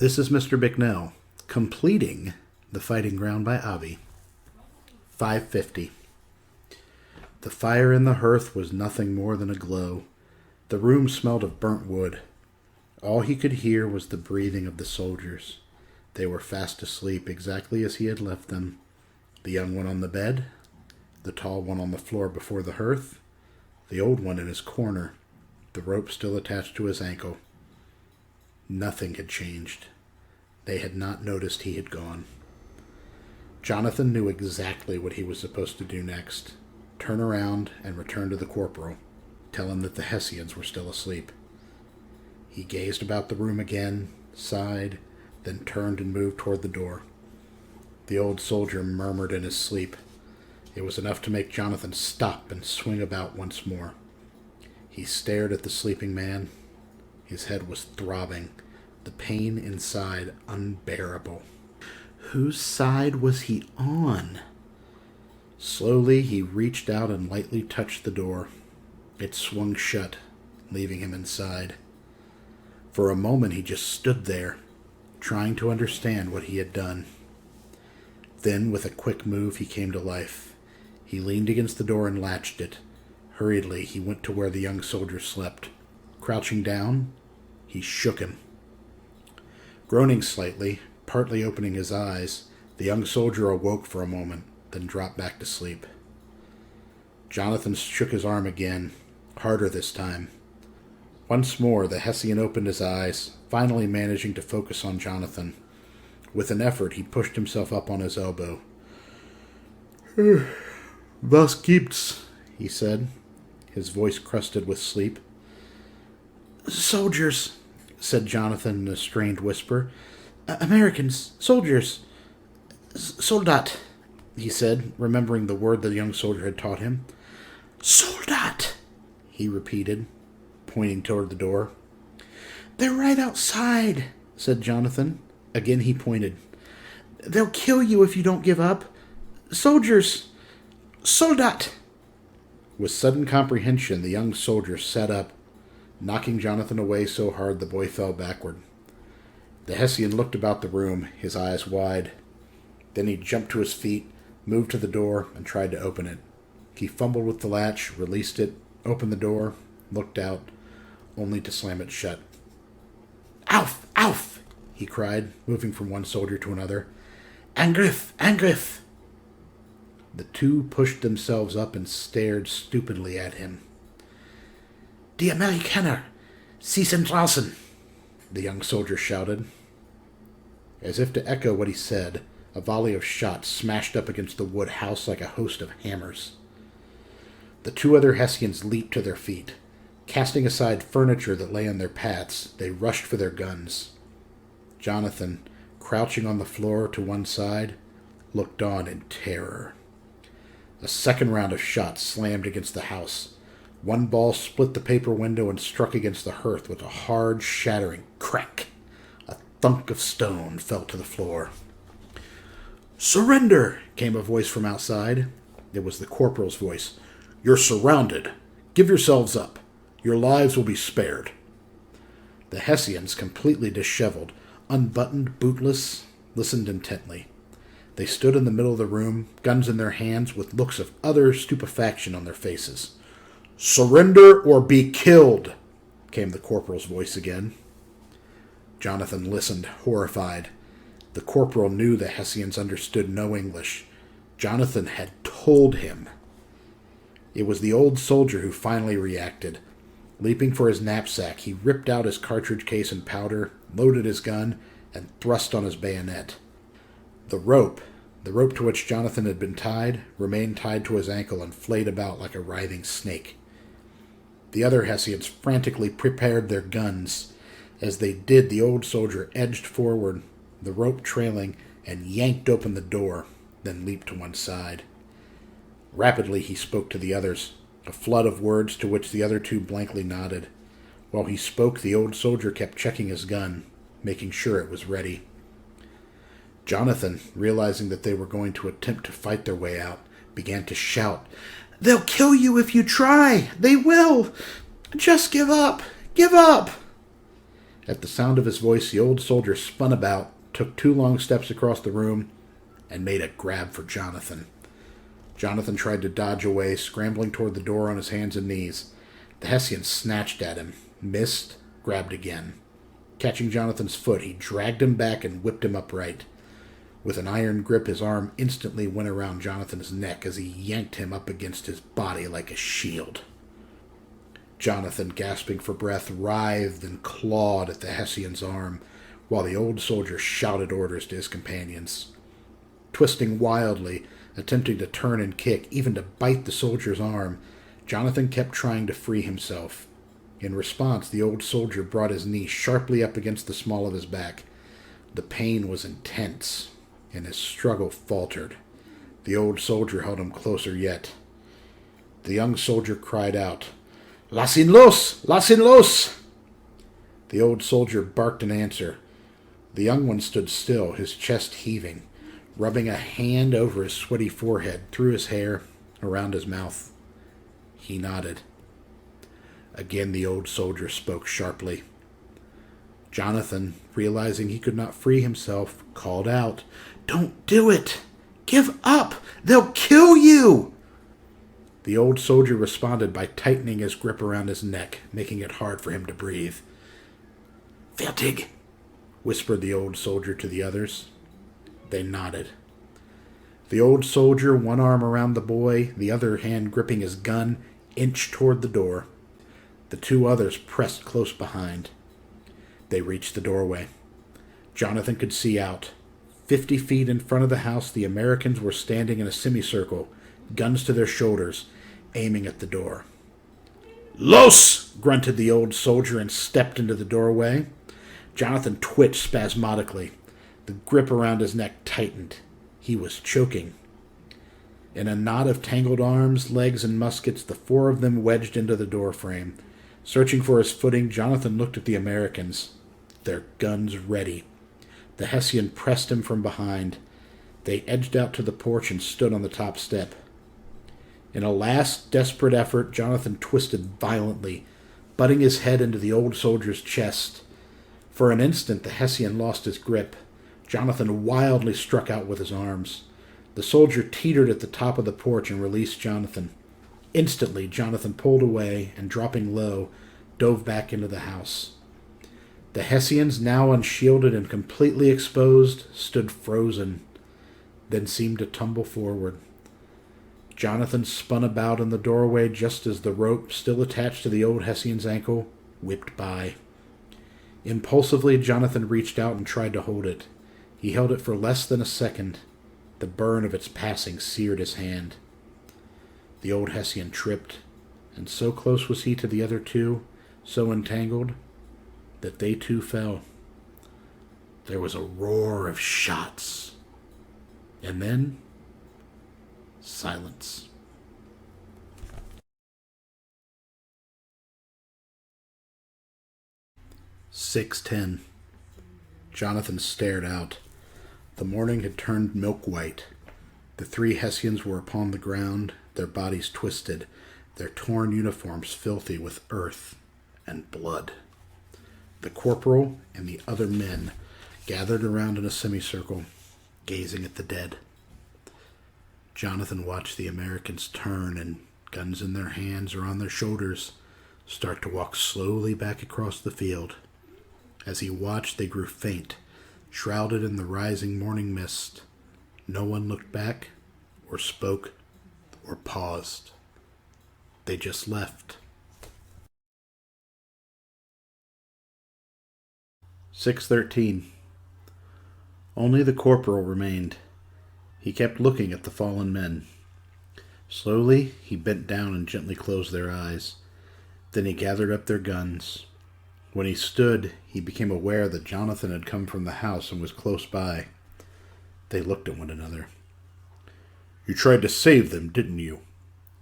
This is Mr. Bicknell, completing The Fighting Ground by Avi. 550. The fire in the hearth was nothing more than a glow. The room smelled of burnt wood. All he could hear was the breathing of the soldiers. They were fast asleep exactly as he had left them. The young one on the bed, the tall one on the floor before the hearth, the old one in his corner, the rope still attached to his ankle. Nothing had changed. They had not noticed he had gone. Jonathan knew exactly what he was supposed to do next. Turn around and return to the corporal. Tell him that the Hessians were still asleep. He gazed about the room again, sighed, then turned and moved toward the door. The old soldier murmured in his sleep. It was enough to make Jonathan stop and swing about once more. He stared at the sleeping man. His head was throbbing, the pain inside unbearable. Whose side was he on? Slowly he reached out and lightly touched the door. It swung shut, leaving him inside. For a moment he just stood there, trying to understand what he had done. Then, with a quick move, he came to life. He leaned against the door and latched it. Hurriedly, he went to where the young soldier slept. Crouching down, he shook him. Groaning slightly, partly opening his eyes, the young soldier awoke for a moment, then dropped back to sleep. Jonathan shook his arm again, harder this time. Once more, the Hessian opened his eyes, finally managing to focus on Jonathan. With an effort, he pushed himself up on his elbow. "Was gibt's?" he said, his voice crusted with sleep. "Soldiers," said Jonathan in a strained whisper. "Americans. Soldiers. Soldat," he said, remembering the word the young soldier had taught him. "Soldat," he repeated, pointing toward the door. "They're right outside," said Jonathan. Again he pointed. "They'll kill you if you don't give up. Soldiers. Soldat." With sudden comprehension, the young soldier sat up, knocking Jonathan away so hard the boy fell backward. The Hessian looked about the room, his eyes wide. Then he jumped to his feet, moved to the door, and tried to open it. He fumbled with the latch, released it, opened the door, looked out, only to slam it shut. "Auf! Auf!" he cried, moving from one soldier to another. "Angriff! Angriff!" The two pushed themselves up and stared stupidly at him. "Die Amerikaner! Sie sind draußen!" the young soldier shouted. As if to echo what he said, a volley of shots smashed up against the wood house like a host of hammers. The two other Hessians leaped to their feet. Casting aside furniture that lay in their paths, they rushed for their guns. Jonathan, crouching on the floor to one side, looked on in terror. A second round of shots slammed against the house. One ball split the paper window and struck against the hearth with a hard, shattering crack. A thunk of stone fell to the floor. "Surrender!" came a voice from outside. It was the corporal's voice. "You're surrounded. Give yourselves up. Your lives will be spared." The Hessians, completely disheveled, unbuttoned, bootless, listened intently. They stood in the middle of the room, guns in their hands, with looks of utter stupefaction on their faces. "Surrender or be killed!" came the corporal's voice again. Jonathan listened, horrified. The corporal knew the Hessians understood no English. Jonathan had told him. It was the old soldier who finally reacted. Leaping for his knapsack, he ripped out his cartridge case and powder, loaded his gun, and thrust on his bayonet. The rope to which Jonathan had been tied, remained tied to his ankle and flayed about like a writhing snake. The other Hessians frantically prepared their guns. As they did, the old soldier edged forward, the rope trailing, and yanked open the door, then leaped to one side. Rapidly he spoke to the others, a flood of words to which the other two blankly nodded. While he spoke, the old soldier kept checking his gun, making sure it was ready. Jonathan, realizing that they were going to attempt to fight their way out, began to shout, "They'll kill you if you try! They will! Just give up! Give up!" At the sound of his voice, the old soldier spun about, took 2 long steps across the room, and made a grab for Jonathan. Jonathan tried to dodge away, scrambling toward the door on his hands and knees. The Hessian snatched at him, missed, grabbed again. Catching Jonathan's foot, he dragged him back and whipped him upright. With an iron grip, his arm instantly went around Jonathan's neck as he yanked him up against his body like a shield. Jonathan, gasping for breath, writhed and clawed at the Hessian's arm, while the old soldier shouted orders to his companions. Twisting wildly, attempting to turn and kick, even to bite the soldier's arm, Jonathan kept trying to free himself. In response, the old soldier brought his knee sharply up against the small of his back. The pain was intense, and his struggle faltered. The old soldier held him closer yet. The young soldier cried out, "Lassen los! The old soldier barked an answer. The young one stood still, his chest heaving, rubbing a hand over his sweaty forehead, through his hair, around his mouth. He nodded. Again the old soldier spoke sharply. Jonathan, realizing he could not free himself, called out, "Don't do it! Give up! They'll kill you!" The old soldier responded by tightening his grip around his neck, making it hard for him to breathe. "Fertig," whispered the old soldier to the others. They nodded. The old soldier, one arm around the boy, the other hand gripping his gun, inched toward the door. The 2 others pressed close behind. They reached the doorway. Jonathan could see out. 50 feet in front of the house, the Americans were standing in a semicircle, guns to their shoulders, aiming at the door. "Los!" grunted the old soldier and stepped into the doorway. Jonathan twitched spasmodically. The grip around his neck tightened. He was choking. In a knot of tangled arms, legs, and muskets, the 4 of them wedged into the doorframe. Searching for his footing, Jonathan looked at the Americans, their guns ready. The Hessian pressed him from behind. They edged out to the porch and stood on the top step. In a last desperate effort, Jonathan twisted violently, butting his head into the old soldier's chest. For an instant, the Hessian lost his grip. Jonathan wildly struck out with his arms. The soldier teetered at the top of the porch and released Jonathan. Instantly, Jonathan pulled away and, dropping low, dove back into the house. The Hessians, now unshielded and completely exposed, stood frozen, then seemed to tumble forward. Jonathan spun about in the doorway just as the rope, still attached to the old Hessian's ankle, whipped by. Impulsively, Jonathan reached out and tried to hold it. He held it for less than a second. The burn of its passing seared his hand. The old Hessian tripped, and so close was he to the other 2, so entangled, that they too fell. There was a roar of shots, and then silence. "6:10. Jonathan stared out. The morning had turned milk white. The 3 Hessians were upon the ground, their bodies twisted, their torn uniforms filthy with earth and blood. The corporal and the other men gathered around in a semicircle, gazing at the dead. Jonathan watched the Americans turn and, guns in their hands or on their shoulders, start to walk slowly back across the field. As he watched, they grew faint, shrouded in the rising morning mist. No one looked back, or spoke, or paused. They just left. 6:13. Only the corporal remained. He kept looking at the fallen men. Slowly, he bent down and gently closed their eyes. Then he gathered up their guns. When he stood, he became aware that Jonathan had come from the house and was close by. They looked at one another. "You tried to save them, didn't you?"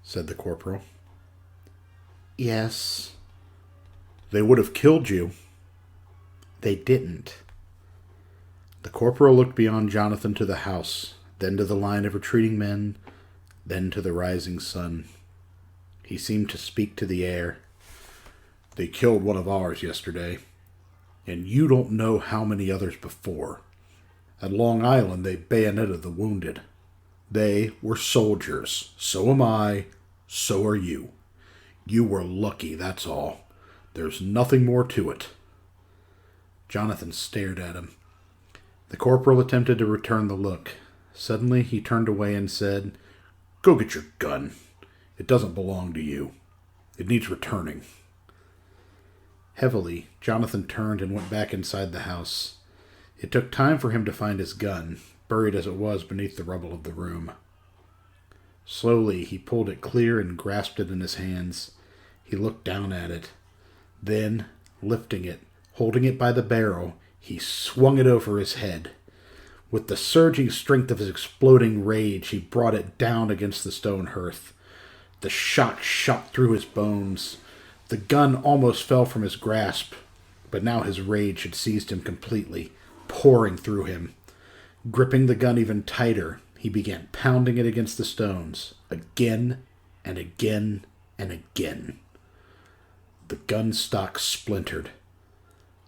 said the corporal. "Yes." "They would have killed you." "They didn't." The corporal looked beyond Jonathan to the house, then to the line of retreating men, then to the rising sun. He seemed to speak to the air. "They killed one of ours yesterday. and you don't know how many others before. At Long Island, they bayoneted the wounded. They were soldiers. So am I. So are you. You were lucky, that's all. There's nothing more to it. Jonathan stared at him. The corporal attempted to return the look. Suddenly, he turned away and said, "Go get your gun. It doesn't belong to you. It needs returning." Heavily, Jonathan turned and went back inside the house. It took time for him to find his gun, buried as it was beneath the rubble of the room. Slowly, he pulled it clear and grasped it in his hands. He looked down at it. Then, lifting it, holding it by the barrel, he swung it over his head. With the surging strength of his exploding rage, he brought it down against the stone hearth. The shot shot through his bones. The gun almost fell from his grasp, but now his rage had seized him completely, pouring through him. Gripping the gun even tighter, he began pounding it against the stones, again and again and again. The gun stock splintered.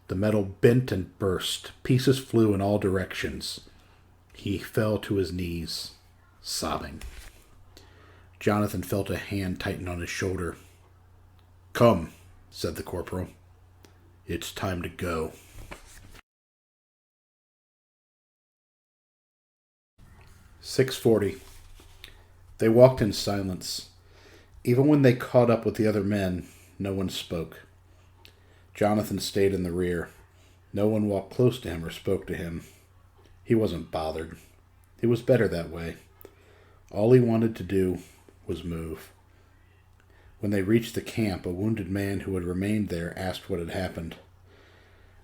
The metal bent and burst. Pieces flew in all directions. He fell to his knees, sobbing. Jonathan felt a hand tighten on his shoulder. "Come," said the corporal. "It's time to go." "6:40. They walked in silence. Even when they caught up with the other men, no one spoke. Jonathan stayed in the rear. No one walked close to him or spoke to him. He wasn't bothered. It was better that way. All he wanted to do was move. When they reached the camp, a wounded man who had remained there asked what had happened.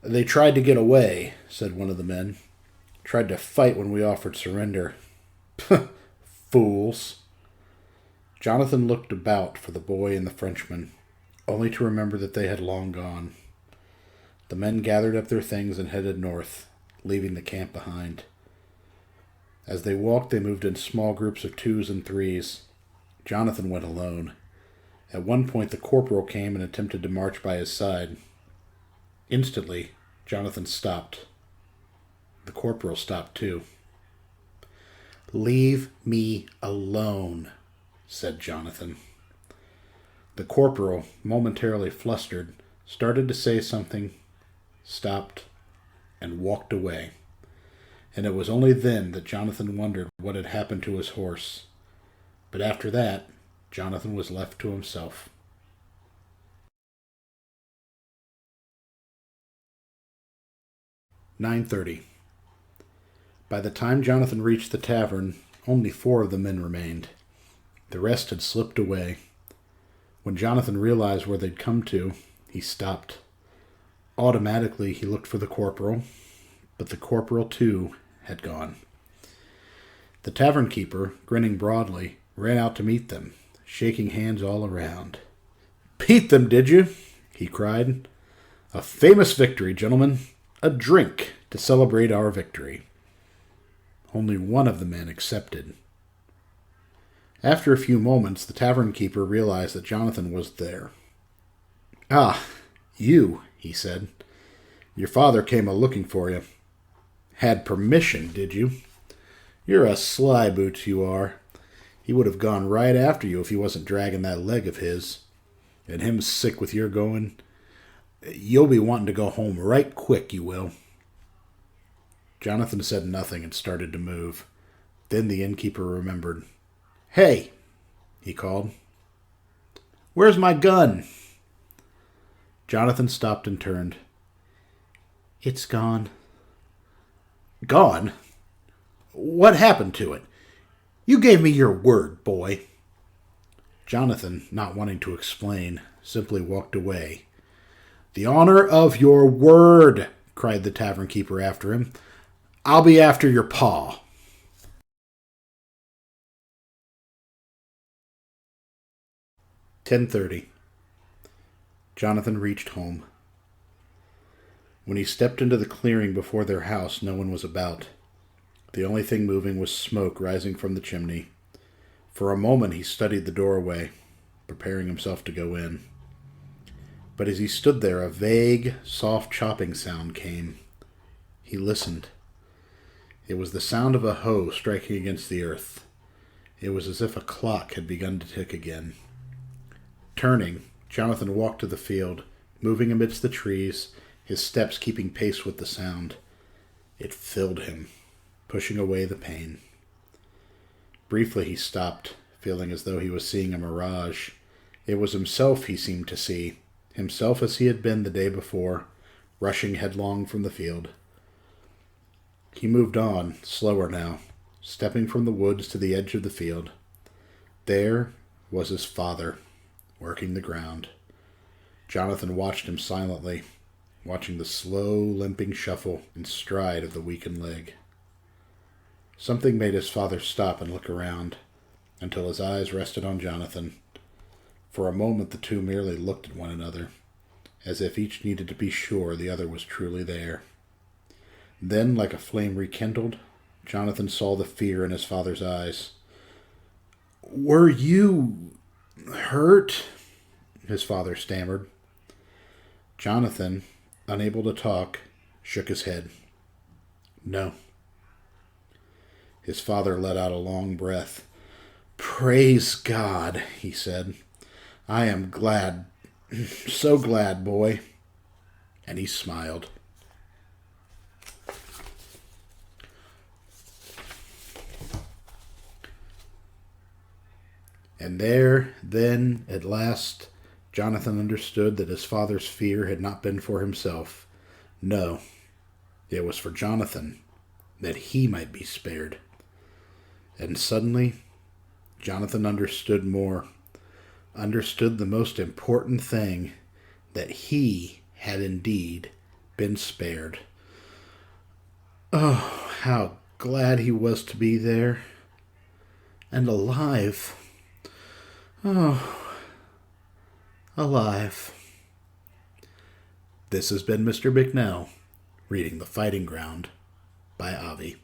"They tried to get away," said one of the men. "Tried to fight when we offered surrender." "Fools." Jonathan looked about for the boy and the Frenchman, only to remember that they had long gone. The men gathered up their things and headed north, leaving the camp behind. As they walked, they moved in small groups of 2s and 3s. Jonathan went alone. At one point, the corporal came and attempted to march by his side. Instantly, Jonathan stopped. The corporal stopped too. "Leave me alone," said Jonathan. The corporal, momentarily flustered, started to say something, stopped, and walked away. And it was only then that Jonathan wondered what had happened to his horse. But after that, Jonathan was left to himself. "9:30. By the time Jonathan reached the tavern, only 4 of the men remained. The rest had slipped away. When Jonathan realized where they'd come to, he stopped. Automatically, he looked for the corporal, but the corporal, too, had gone. The tavern keeper, grinning broadly, ran out to meet them, shaking hands all around. "Beat them, did you?" he cried. "A famous victory, gentlemen. A drink to celebrate our victory." Only one of the men accepted. After a few moments, the tavern keeper realized that Jonathan was there. "Ah, you," he said. "Your father came a-looking for you. Had permission, did you? You're a sly boots, you are. He would have gone right after you if he wasn't dragging that leg of his. And him sick with your going. You'll be wanting to go home right quick, you will." Jonathan said nothing and started to move. Then the innkeeper remembered. "Hey," he called. "Where's my gun?" Jonathan stopped and turned. "It's gone." "Gone? What happened to it? You gave me your word, boy." Jonathan, not wanting to explain, simply walked away. "The honor of your word," cried the tavern keeper after him. "I'll be after your paw." "10:30. Jonathan reached home. When he stepped into the clearing before their house, no one was about. The only thing moving was smoke rising from the chimney. For a moment he studied the doorway, preparing himself to go in. But as he stood there, a vague, soft chopping sound came. He listened. It was the sound of a hoe striking against the earth. It was as if a clock had begun to tick again. Turning, Jonathan walked to the field, moving amidst the trees, his steps keeping pace with the sound. It filled him, pushing away the pain. Briefly he stopped, feeling as though he was seeing a mirage. It was himself he seemed to see, himself as he had been the day before, rushing headlong from the field. He moved on, slower now, stepping from the woods to the edge of the field. There was his father, working the ground. Jonathan watched him silently, watching the slow, limping shuffle and stride of the weakened leg. Something made his father stop and look around, until his eyes rested on Jonathan. For a moment the two merely looked at one another, as if each needed to be sure the other was truly there. Then, like a flame rekindled, Jonathan saw the fear in his father's eyes. "Were you hurt?" his father stammered. Jonathan, unable to talk, shook his head. "No." His father let out a long breath. "Praise God," he said. "I am glad, so glad, boy." And he smiled. And there, then, at last, Jonathan understood that his father's fear had not been for himself. No, it was for Jonathan, that he might be spared. And suddenly, Jonathan understood more, understood the most important thing, that he had indeed been spared. Oh, how glad he was to be there, and alive. Oh, alive. This has been Mr. Bicknell, reading The Fighting Ground by Avi.